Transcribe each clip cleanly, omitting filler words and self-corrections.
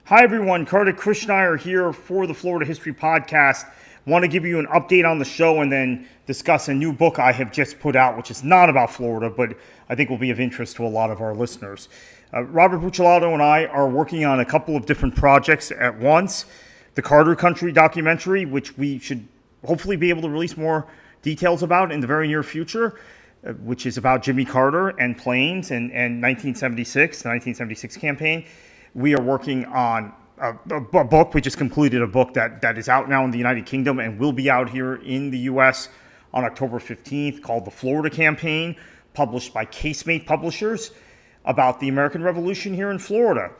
Hi everyone, Kartik Krishnaiyer here for the Florida History Podcast. Want to give you an update on the show and then discuss a new book I have just put out, which is not about Florida, but I think will be of interest to a lot of our listeners. Robert Buccellato and I are working on a couple of different projects at once. The Carter Country documentary, which we should hopefully be able to release more details about in the very near future, which is about Jimmy Carter and planes and 1976, the 1976 campaign. We are working on a book. We just completed a book that is out now in the United Kingdom and will be out here in the U.S. on October 15th, called The Florida Campaign, published by Casemate Publishers, about the American Revolution here in Florida.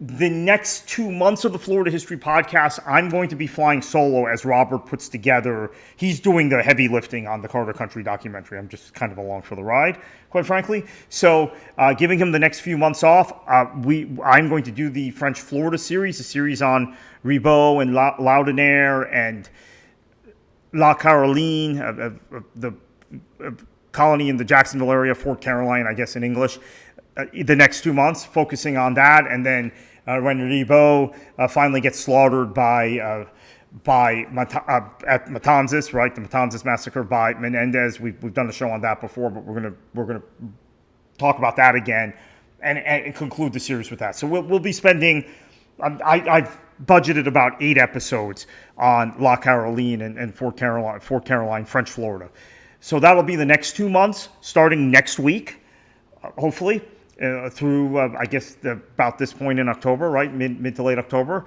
The next 2 months of the Florida History Podcast, I'm going to be flying solo as Robert puts together. He's doing the heavy lifting on the Carter Country documentary. I'm just kind of along for the ride, quite frankly. So giving him the next few months off, I'm going to do the French Florida series, a series on Ribot and Laudonnière and La Caroline, the colony in the Jacksonville area, Fort Caroline, I guess in English. The next 2 months, focusing on that, and then when Ribot finally gets slaughtered at Matanzas, right? The Matanzas massacre by Menendez. We've done a show on that before, but we're gonna talk about that again and conclude the series with that. So we'll be spending. I've budgeted about 8 episodes on La Caroline and Fort Caroline, French Florida. So that'll be the next 2 months, starting next week, hopefully. Through, I guess, about this point in October, right? Mid to late October.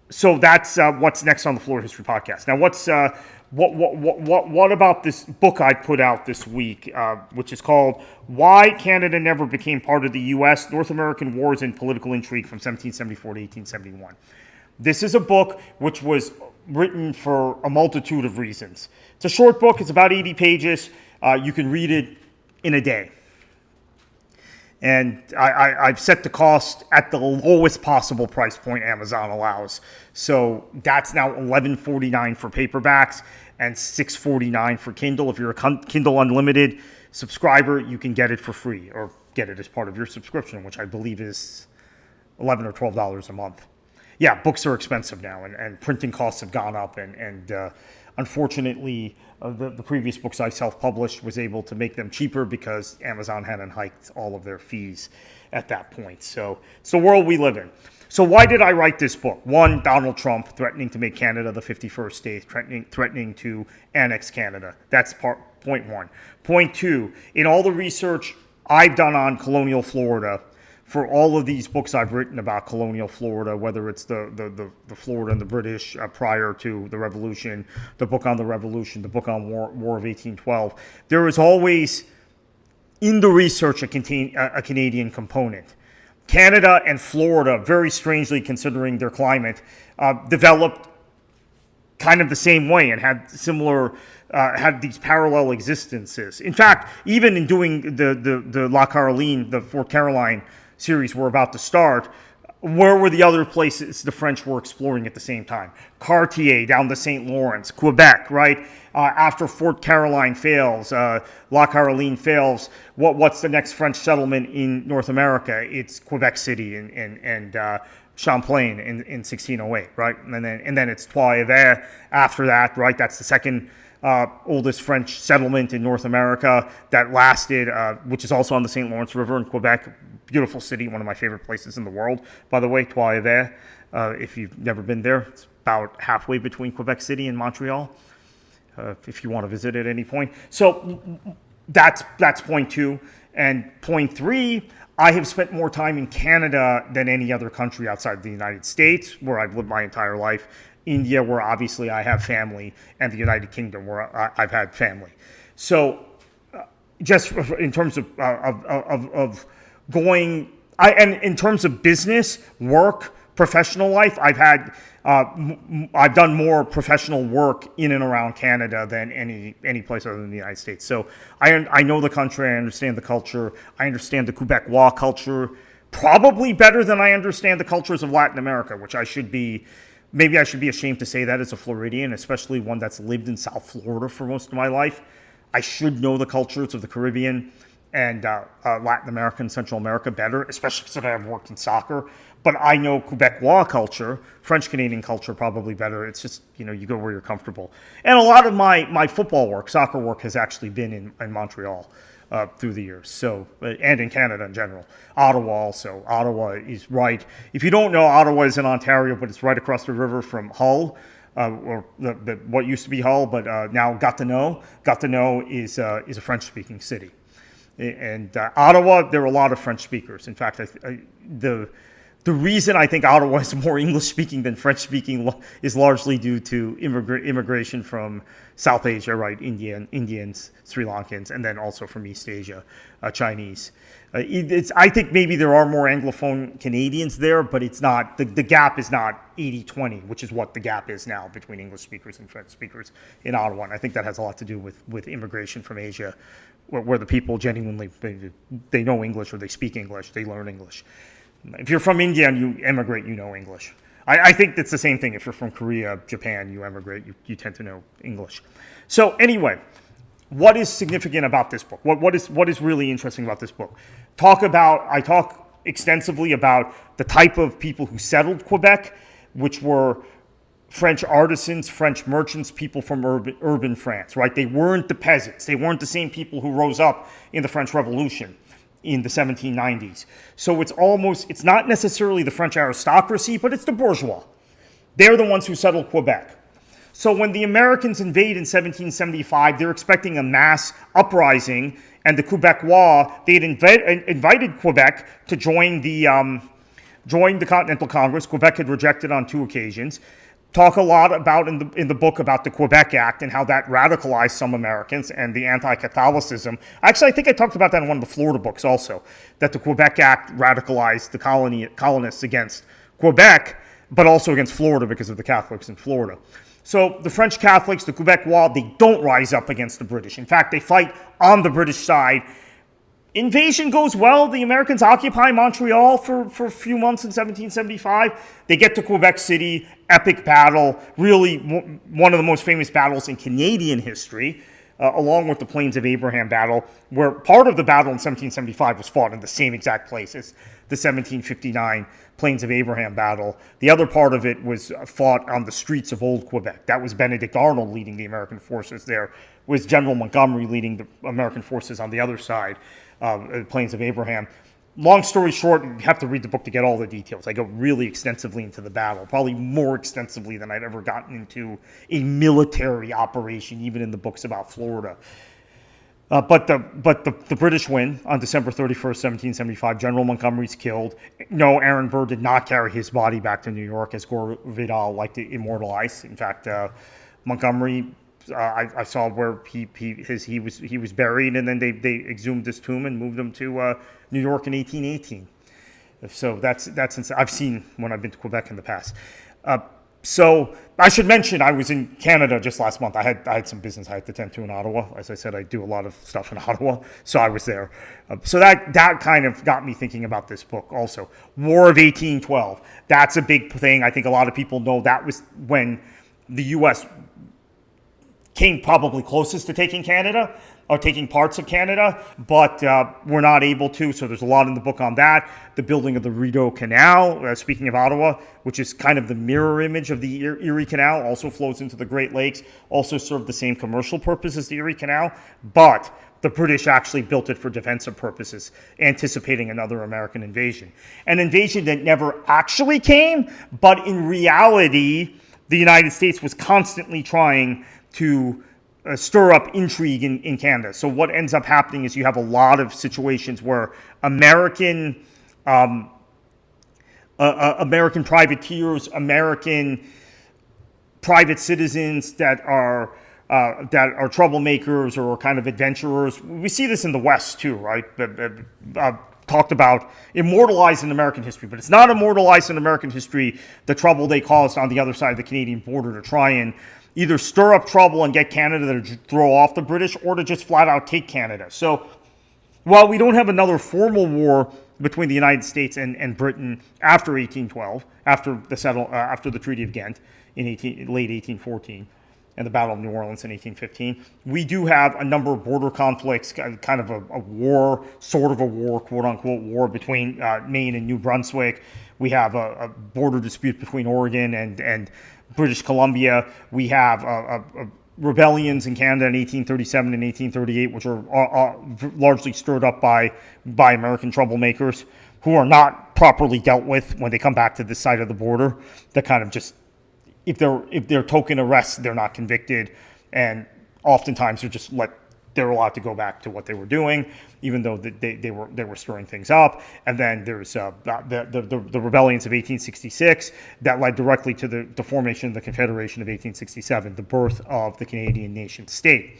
So that's what's next on the Florida History Podcast. Now, what about this book I put out this week, which is called "Why Canada Never Became Part of the U.S. North American Wars and Political Intrigue from 1774 to 1871." This is a book which was written for a multitude of reasons. It's a short book. It's about 80 pages. You can read it in a day. And I've set the cost at the lowest possible price point Amazon allows. So that's now $11.49 for paperbacks and $6.49 for Kindle. If you're a Kindle Unlimited subscriber, you can get it for free or get it as part of your subscription, which I believe is $11 or $12 a month. Yeah, books are expensive now, and printing costs have gone up, and unfortunately, the previous books I self-published was able to make them cheaper because Amazon hadn't hiked all of their fees at that point. So it's the world we live in. So why did I write this book? One, Donald Trump threatening to make Canada the 51st state, threatening to annex Canada. That's point one. Point two, in all the research I've done on colonial Florida, for all of these books I've written about colonial Florida, whether it's the Florida and the British prior to the Revolution, the book on the Revolution, the book on War of 1812, there is always in the research a Canadian component. Canada and Florida, very strangely considering their climate, developed kind of the same way and had similar, had these parallel existences. In fact, even in doing the La Caroline, the Fort Caroline series we're about to start, where were the other places the French were exploring at the same time? Cartier down the St. Lawrence, Quebec, right? After Fort Caroline fails, La Caroline fails, what's the next French settlement in North America? It's Quebec City and Champlain in 1608, right? And then it's Trois-Rivières after that, right? That's the second oldest French settlement in North America that lasted, which is also on the St. Lawrence River in Quebec. Beautiful city, one of my favorite places in the world, by the way, Trois-Rivières. If you've never been there, it's about halfway between Quebec City and Montreal, if you want to visit at any point. So that's point two. And point three, I have spent more time in Canada than any other country outside the United States, where I've lived my entire life. India, where obviously I have family, and the United Kingdom, where I've had family. So just in terms of going, and in terms of business, work, professional life, I've done more professional work in and around Canada than any place other than the United States. So I know the country, I understand the culture, I understand the Quebecois culture probably better than I understand the cultures of Latin America, which maybe I should be ashamed to say that as a Floridian, especially one that's lived in South Florida for most of my life. I should know the cultures of the Caribbean and Latin America and Central America better, especially because I've worked in soccer. But I know Quebecois culture, French Canadian culture probably better. It's just, you go where you're comfortable. And a lot of my football work, soccer work, has actually been in Montreal through the years. So, and in Canada in general. Ottawa also. Ottawa is right. If you don't know, Ottawa is in Ontario, but it's right across the river from Hull. Or what used to be Hull, but now Gatineau. Gatineau is a French-speaking city. And Ottawa, there are a lot of French speakers. In fact, the reason I think Ottawa is more English-speaking than French-speaking is largely due to immigration from South Asia, right? Indians, Sri Lankans, and then also from East Asia, Chinese. I think maybe there are more Anglophone Canadians there, but it's not. The gap is not 80-20, which is what the gap is now between English speakers and French speakers in Ottawa. And I think that has a lot to do with immigration from Asia, where the people genuinely, they know English or they speak English, they learn English. If you're from India and you immigrate, you know English. I think it's the same thing. If you're from Korea, Japan, you emigrate, you tend to know English. So anyway, what is significant about this book? What is really interesting about this book? I talk extensively about the type of people who settled Quebec, which were French artisans, French merchants, people from urban France, right? They weren't the peasants. They weren't the same people who rose up in the French Revolution in the 1790s. So it's not necessarily the French aristocracy, but it's the bourgeois. They're the ones who settled Quebec. So when the Americans invade in 1775, they're expecting a mass uprising, and the Quebecois, they had invited Quebec to join the Continental Congress. Quebec had rejected on 2 occasions. Talk a lot about in the book about the Quebec Act and how that radicalized some Americans and the anti-Catholicism. Actually, I think I talked about that in one of the Florida books also, that the Quebec Act radicalized the colonists against Quebec, but also against Florida because of the Catholics in Florida. So the French Catholics, the Quebecois, they don't rise up against the British. In fact, they fight on the British side. Invasion goes well. The Americans occupy Montreal for a few months in 1775. They get to Quebec City, epic battle, really one of the most famous battles in Canadian history, along with the Plains of Abraham battle, where part of the battle in 1775 was fought in the same exact place as the 1759 Plains of Abraham battle. The other part of it was fought on the streets of Old Quebec. That was Benedict Arnold leading the American forces there, was General Montgomery leading the American forces on the other side. Plains of Abraham. Long story short, you have to read the book to get all the details. I go really extensively into the battle, probably more extensively than I'd ever gotten into a military operation, even in the books about Florida. But the British win on December 31st, 1775. General Montgomery's killed. No, Aaron Burr did not carry his body back to New York, as Gore Vidal liked to immortalize. In fact, Montgomery, I saw where he was buried, and then they exhumed his tomb and moved him to New York in 1818. So that's I've seen when I've been to Quebec in the past. So I should mention I was in Canada just last month. I had some business I had to attend to in Ottawa. As I said, I do a lot of stuff in Ottawa, so I was there. So that kind of got me thinking about this book also. War of 1812. That's a big thing. I think a lot of people know that was when the U.S. came probably closest to taking Canada, or taking parts of Canada, but we're not able to, so there's a lot in the book on that. The building of the Rideau Canal, speaking of Ottawa, which is kind of the mirror image of the Erie Canal, also flows into the Great Lakes, also served the same commercial purpose as the Erie Canal, but the British actually built it for defensive purposes, anticipating another American invasion. An invasion that never actually came, but in reality, the United States was constantly trying to stir up intrigue in Canada. So what ends up happening is you have a lot of situations where American privateers, American private citizens that are troublemakers or kind of adventurers. We see this in the West too, right? Talked about immortalized in American history, but it's not immortalized in American history, the trouble they caused on the other side of the Canadian border to try and either stir up trouble and get Canada to throw off the British, or to just flat out take Canada. So while we don't have another formal war between the United States and Britain after 1812, after the Treaty of Ghent in late 1814, and the Battle of New Orleans in 1815. We do have a number of border conflicts, kind of a war, sort of a war, quote-unquote war, between Maine and New Brunswick. We have a border dispute between Oregon and British Columbia. We have rebellions in Canada in 1837 and 1838, which are largely stirred up by American troublemakers who are not properly dealt with when they come back to this side of the border. That kind of just, if they're token arrests, they're not convicted, and oftentimes they're allowed to go back to what they were doing, even though they were stirring things up. And then there's the rebellions of 1866 that led directly to the formation of the Confederation of 1867, the birth of the Canadian nation state.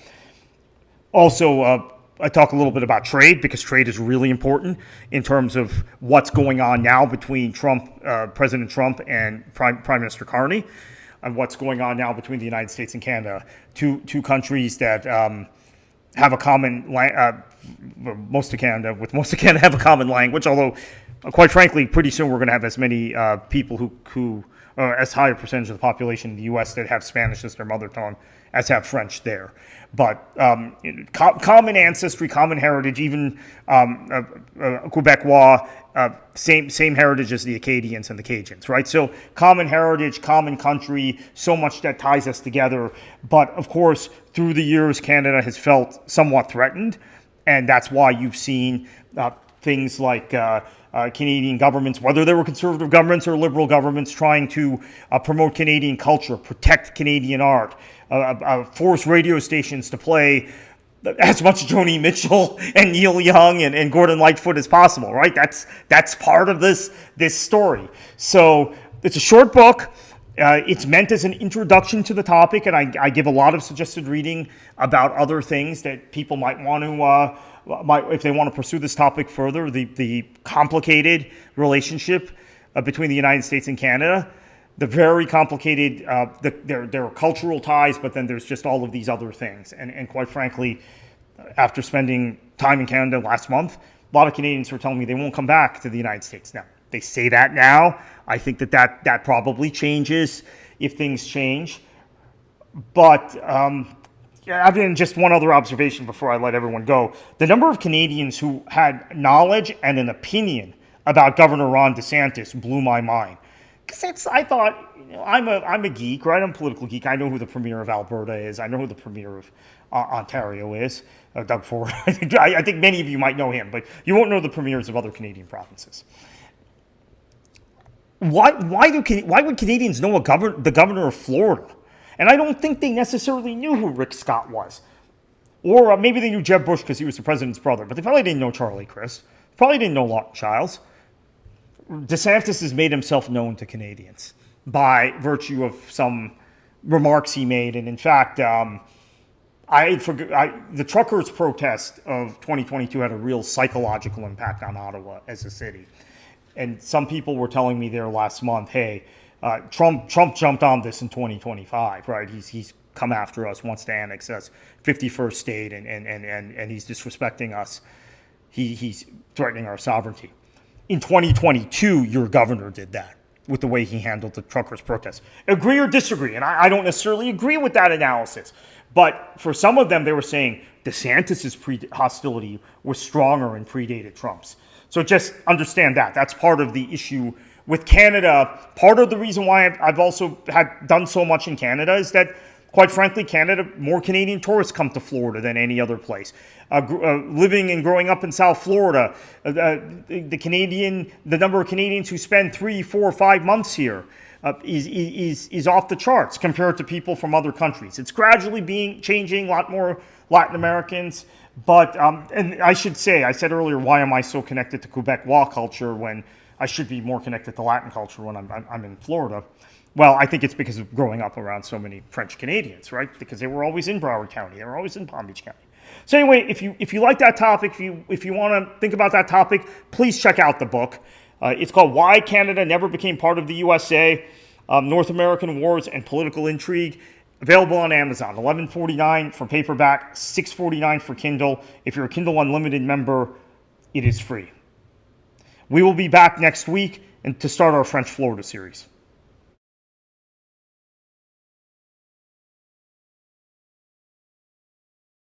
Also, I talk a little bit about trade, because trade is really important in terms of what's going on now between President Trump and Prime Minister Carney, and what's going on now between the United States and Canada, two countries that have a common most of Canada have a common language, although quite frankly, pretty soon we're going to have as many people who as high a percentage of the population in the U.S. that have Spanish as their mother tongue as have French there. But common ancestry, common heritage, even Quebecois, same heritage as the Acadians and the Cajuns, right? So common heritage, common country, so much that ties us together. But of course, through the years, Canada has felt somewhat threatened, and that's why you've seen things like Canadian governments, whether they were conservative governments or liberal governments, trying to promote Canadian culture, protect Canadian art, force radio stations to play as much Joni Mitchell and Neil Young and Gordon Lightfoot as possible, right? That's part of this story. So it's a short book. It's meant as an introduction to the topic, and I give a lot of suggested reading about other things that people might want to, if they want to pursue this topic further, the complicated relationship between the United States and Canada, the very complicated, there are cultural ties, but then there's just all of these other things. And quite frankly, after spending time in Canada last month, a lot of Canadians were telling me they won't come back to the United States now. They say that now. I think that probably changes if things change. But just one other observation before I let everyone go. The number of Canadians who had knowledge and an opinion about Governor Ron DeSantis blew my mind. Because I thought, I'm a geek, right? I'm a political geek. I know who the premier of Alberta is. I know who the premier of Ontario is, Doug Ford. I think many of you might know him, but you won't know the premiers of other Canadian provinces. Why would Canadians know the governor of Florida? And I don't think they necessarily knew who Rick Scott was. Or maybe they knew Jeb Bush because he was the president's brother, but they probably didn't know Charlie Crist. Probably didn't know Lawton Childs. DeSantis has made himself known to Canadians by virtue of some remarks he made. And in fact, the truckers' protest of 2022 had a real psychological impact on Ottawa as a city. And some people were telling me there last month, hey, Trump jumped on this in 2025, right? He's come after us, wants to annex us, 51st state, and he's disrespecting us. He's threatening our sovereignty. In 2022, your governor did that with the way he handled the truckers' protest. Agree or disagree? And I don't necessarily agree with that analysis. But for some of them, they were saying DeSantis' hostility was stronger and predated Trump's. So just understand that. That's part of the issue with Canada. Part of the reason why I've also done so much in Canada is that, quite frankly, more Canadian tourists come to Florida than any other place. Living and growing up in South Florida, the number of Canadians who spend 3, 4, 5 months here is off the charts compared to people from other countries. It's gradually changing, a lot more Latin Americans. But, and I should say, I said earlier, why am I so connected to Quebecois culture when I should be more connected to Latin culture when I'm in Florida? Well, I think it's because of growing up around so many French Canadians, right? Because they were always in Broward County. They were always in Palm Beach County. So anyway, if you like that topic, if you want to think about that topic, please check out the book. It's called Why Canada Never Became Part of the USA, North American Wars and Political Intrigue. Available on Amazon. $11.49 for paperback, $6.49 for Kindle. If you're a Kindle Unlimited member, it is free. We will be back next week to start our French Florida series.